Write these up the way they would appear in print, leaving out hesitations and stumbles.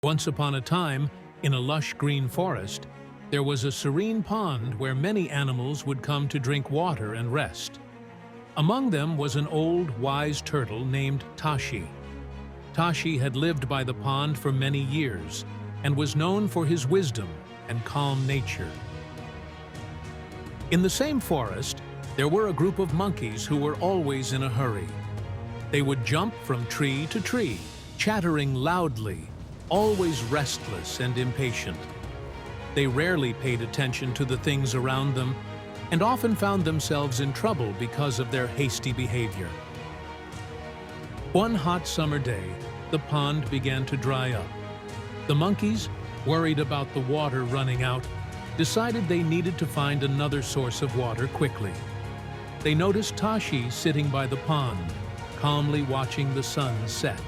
Once upon a time, in a lush green forest, there was a serene pond where many animals would come to drink water and rest. Among them was an old, wise turtle named Tashi. Tashi had lived by the pond for many years and was known for his wisdom and calm nature. In the same forest, there were a group of monkeys who were always in a hurry. They would jump from tree to tree, chattering loudly, always restless and impatient. They rarely paid attention to the things around them and often found themselves in trouble because of their hasty behavior. One hot summer day, the pond began to dry up. The monkeys, worried about the water running out, decided they needed to find another source of water quickly. They noticed Tashi sitting by the pond, calmly watching the sun set.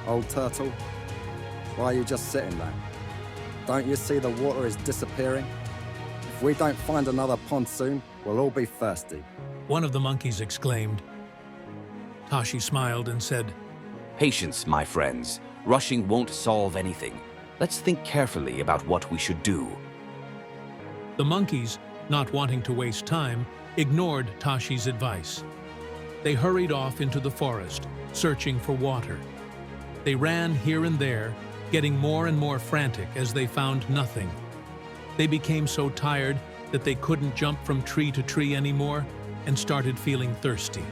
Old turtle, why are you just sitting there? Don't you see the water is disappearing? If we don't find another pond soon, we'll all be thirsty. One of the monkeys exclaimed. Tashi smiled and said, Patience, my friends. Rushing won't solve anything. Let's think carefully about what we should do. The monkeys, not wanting to waste time, ignored Tashi's advice. They hurried off into the forest, searching for water. They ran here and there, getting more and more frantic as they found nothing. They became so tired that they couldn't jump from tree to tree anymore and started feeling thirsty.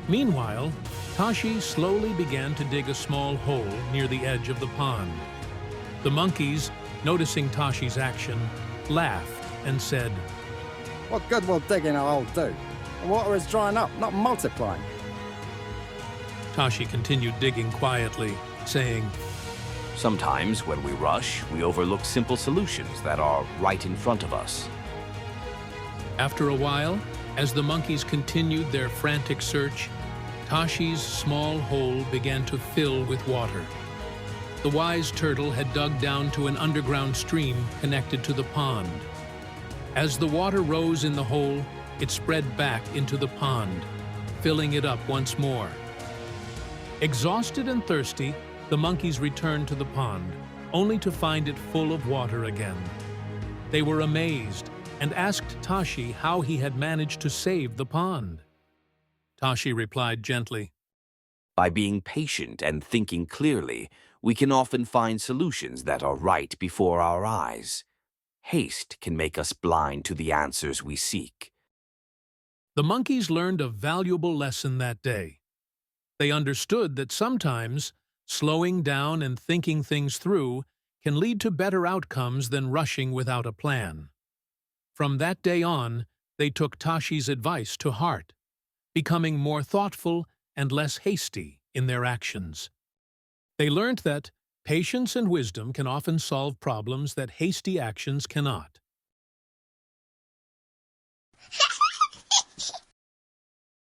Meanwhile, Tashi slowly began to dig a small hole near the edge of the pond. The monkeys, noticing Tashi's action, laughed and said, What good will digging a hole do? The water is drying up, not multiplying. Tashi continued digging quietly, saying, Sometimes, when we rush, we overlook simple solutions that are right in front of us. After a while, as the monkeys continued their frantic search, Tashi's small hole began to fill with water. The wise turtle had dug down to an underground stream connected to the pond. As the water rose in the hole, it spread back into the pond, filling it up once more. Exhausted and thirsty, the monkeys returned to the pond, only to find it full of water again. They were amazed and asked Tashi how he had managed to save the pond. Tashi replied gently, By being patient and thinking clearly, we can often find solutions that are right before our eyes. Haste can make us blind to the answers we seek. The monkeys learned a valuable lesson that day. They understood that sometimes slowing down and thinking things through can lead to better outcomes than rushing without a plan. From that day on, they took Tashi's advice to heart, becoming more thoughtful and less hasty in their actions. They learned that patience and wisdom can often solve problems that hasty actions cannot.